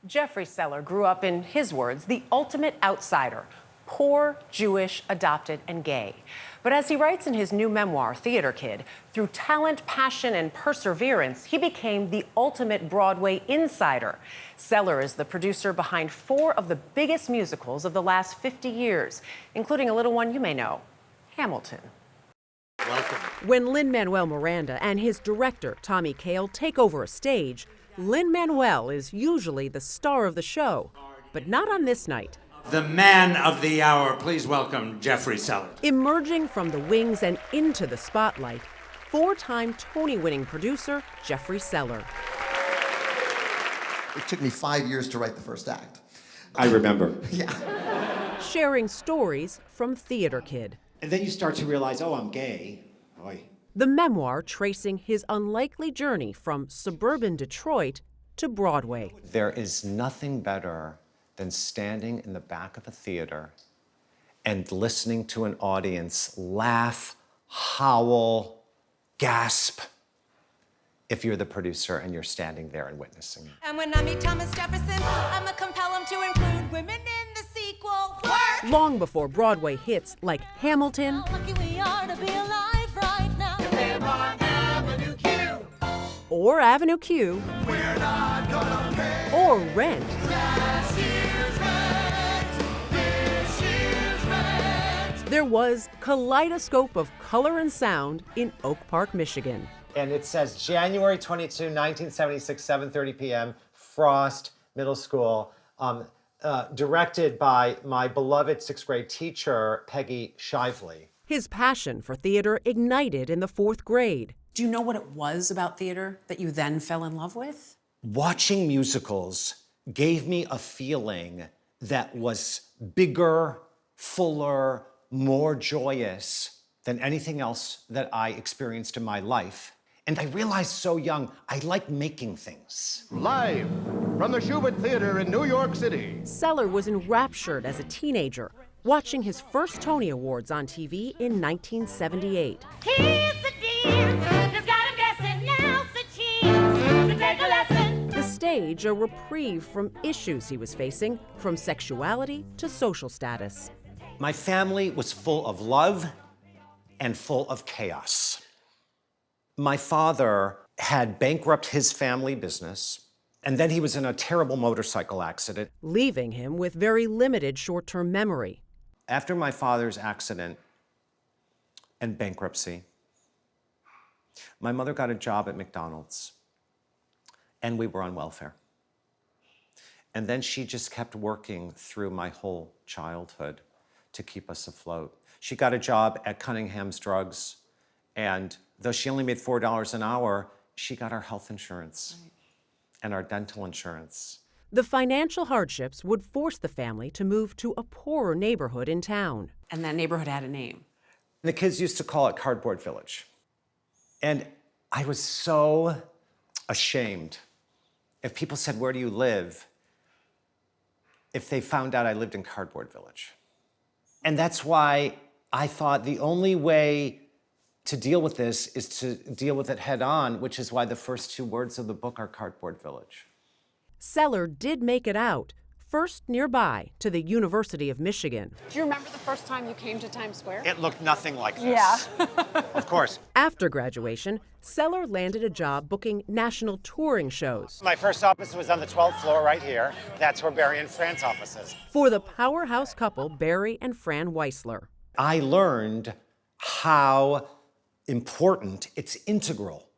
Jeffrey Seller grew up, in his words, the ultimate outsider, poor, Jewish, adopted, and gay. But as he writes in his new memoir, Theater Kid, through talent, passion, and perseverance, he became the ultimate Broadway insider. Seller is the producer behind 4 of the biggest musicals of the last 50 years, including a little one you may know, Hamilton. Welcome. When Lin-Manuel Miranda and his director, Tommy Kail, take over a stage, Lin-Manuel is usually the star of the show, but not on this night. The man of the hour, please welcome Jeffrey Seller. Emerging from the wings and into the spotlight, 4-time Tony-winning producer Jeffrey Seller. It took me 5 years to write the first act. I remember. Yeah. Sharing stories from Theater Kid. And then you start to realize, oh, I'm gay. Oy. The memoir tracing his unlikely journey from suburban Detroit to Broadway. There is nothing better than standing in the back of a theater and listening to an audience laugh, howl, gasp, if you're the producer and you're standing there and witnessing it. And when I meet Thomas Jefferson, I'ma compel him to include women in the sequel. Work! Long before Broadway hits like Hamilton, How lucky we are to be alive right now. Avenue Q. or Avenue Q, We're not gonna pay or Rent, last year's rent, this year's rent. there was kaleidoscope of color and sound in Oak Park, Michigan. And it says January 22, 1976, 7:30 p.m., Frost Middle School, directed by my beloved 6th grade teacher, Peggy Shively. His passion for theater ignited in the 4th grade. Do you know what it was about theater that you then fell in love with? Watching musicals gave me a feeling that was bigger, fuller, more joyous than anything else that I experienced in my life. And I realized so young, I like making things. Live from the Schubert Theater in New York City. Seller was enraptured as a teenager, watching his first Tony Awards on TV in 1978. Here's the dance, just got him guessing, now's the chance to take a lesson. The stage, a reprieve from issues he was facing, from sexuality to social status. My family was full of love and full of chaos. My father had bankrupted his family business, and then he was in a terrible motorcycle accident. Leaving him with very limited short-term memory. After my father's accident and bankruptcy, my mother got a job at McDonald's, and we were on welfare. And then she just kept working through my whole childhood to keep us afloat. She got a job at Cunningham's Drugs, and though she only made $4 an hour, she got our health insurance and our dental insurance. The financial hardships would force the family to move to a poorer neighborhood in town. And that neighborhood had a name. The kids used to call it Cardboard Village. And I was so ashamed. If people said, "Where do you live?" if they found out I lived in Cardboard Village. And that's why I thought the only way to deal with this is to deal with it head on, which is why the first 2 words of the book are Cardboard Village. Seller did make it out, first nearby to the University of Michigan. Do you remember the first time you came to Times Square? It looked nothing like this. Yeah. Of course. After graduation, Seller landed a job booking national touring shows My first office was on the 12th floor right here. That's where Barry and Fran's office is. for the powerhouse couple Barry and Fran Weissler. I learned how important, it's integral,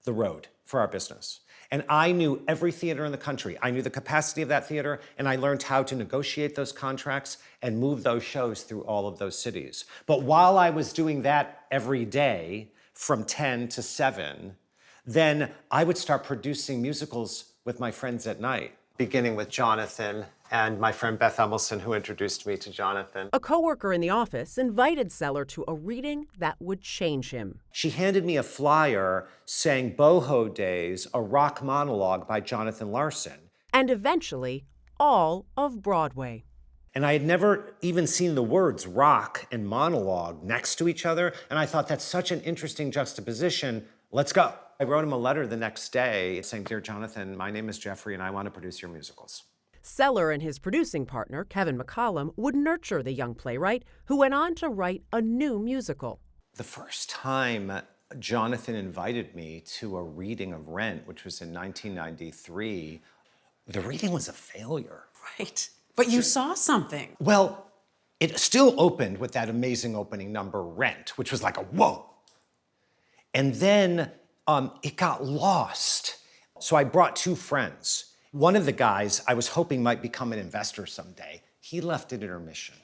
the road for our business. And I knew every theater in the country. I knew the capacity of that theater, and I learned how to negotiate those contracts and move those shows through all of those cities. But while I was doing that every day from 10 to 7, then I would start producing musicals with my friends at night, beginning with Jonathan and my friend Beth Emelson, who introduced me to Jonathan. A coworker in the office invited Seller to a reading that would change him. She handed me a flyer saying Boho Days, a rock monologue by Jonathan Larson. And eventually, all of Broadway. And I had never even seen the words rock and monologue next to each other. And I thought that's such an interesting juxtaposition. Let's go. I wrote him a letter the next day saying, "Dear Jonathan, my name is Jeffrey and I want to produce your musicals." Seller and his producing partner, Kevin McCollum, would nurture the young playwright who went on to write a new musical. The first time Jonathan invited me to a reading of Rent, which was in 1993, the reading was a failure. Right. But you saw something. Well, it still opened with that amazing opening number, Rent, which was like a whoa. And then it got lost. So I brought two friends. One of the guys I was hoping might become an investor someday, he left at intermission.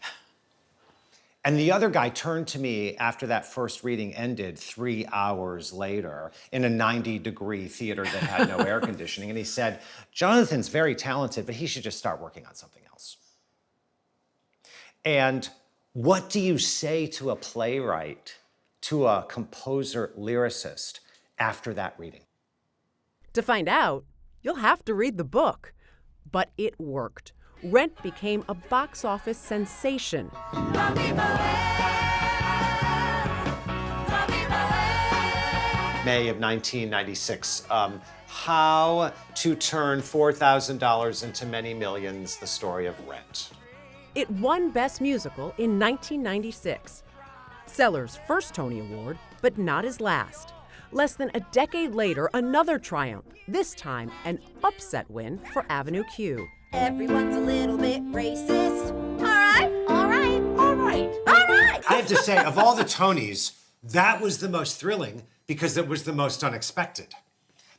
And the other guy turned to me after that first reading ended 3 hours later in a 90-degree theater that had no air conditioning. And he said, Jonathan's very talented, but he should just start working on something else. And what do you say to a playwright, to a composer, lyricist, after that reading? To find out, you'll have to read the book. But it worked. Rent became a box office sensation. May of 1996. How to Turn $4,000 into Many Millions, the story of Rent. It won Best Musical in 1996. Seller's first Tony Award, but not his last. Less than a decade later, another triumph, this time an upset win for Avenue Q. Everyone's a little bit racist. All right, all right, all right, all right. I have to say, of all the Tonys, that was the most thrilling because it was the most unexpected.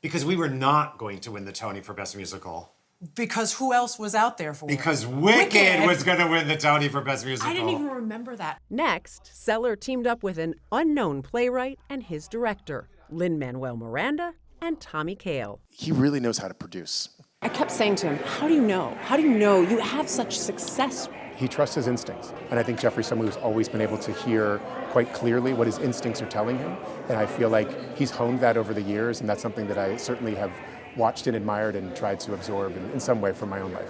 Because we were not going to win the Tony for Best Musical. Because who else was out there for it? Because Wicked was going to win the Tony for Best Musical. I didn't even remember that. Next, Seller teamed up with an unknown playwright and his director, Lin-Manuel Miranda and Tommy Kail. He really knows how to produce. I kept saying to him, how do you know? How do you know you have such success? He trusts his instincts. And I think Jeffrey's someone who's always been able to hear quite clearly what his instincts are telling him. And I feel like he's honed that over the years, and that's something that I certainly have watched and admired and tried to absorb in some way from my own life.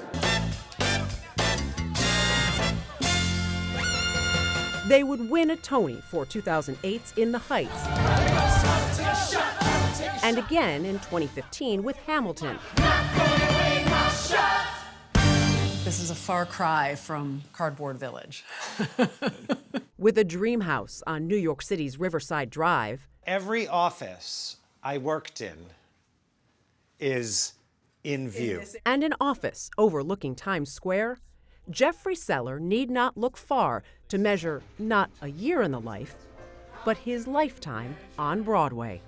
They would win a Tony for 2008's In the Heights. And again in 2015 with Hamilton. This is a far cry from Cardboard Village. With a dream house on New York City's Riverside Drive. Every office I worked in is in view. And an office overlooking Times Square. Jeffrey Seller need not look far to measure not a year in the life, but his lifetime on Broadway.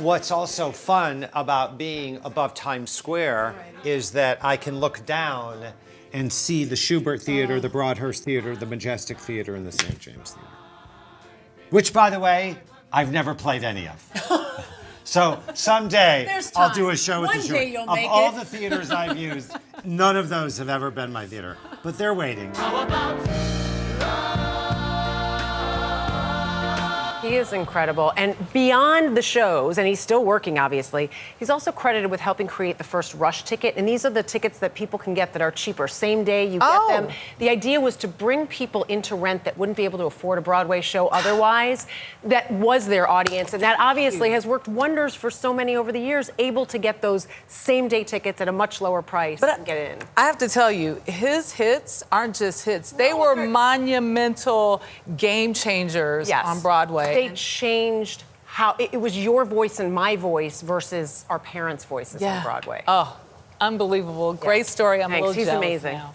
What's also fun about being above Times Square is that I can look down and see the Schubert Theater, the Broadhurst Theater, the Majestic Theater, and the St. James Theater. Which, by the way, I've never played any of. So someday I'll do a show with the Schubert. One day you'll of make all it. the theaters I've used, none of those have ever been my theater. But they're waiting. He is incredible. And beyond the shows, and he's still working, obviously, he's also credited with helping create the first Rush ticket. And these are the tickets that people can get that are cheaper. Same day you get them. The idea was to bring people into Rent that wouldn't be able to afford a Broadway show otherwise. That was their audience. And that obviously has worked wonders for so many over the years, able to get those same day tickets at a much lower price and get in. I have to tell you, his hits aren't just hits. They were monumental game changers on Broadway. They changed how it was your voice and my voice versus our parents' voices on Broadway. Oh, unbelievable. Great story. I'm a little He's jealous amazing. now.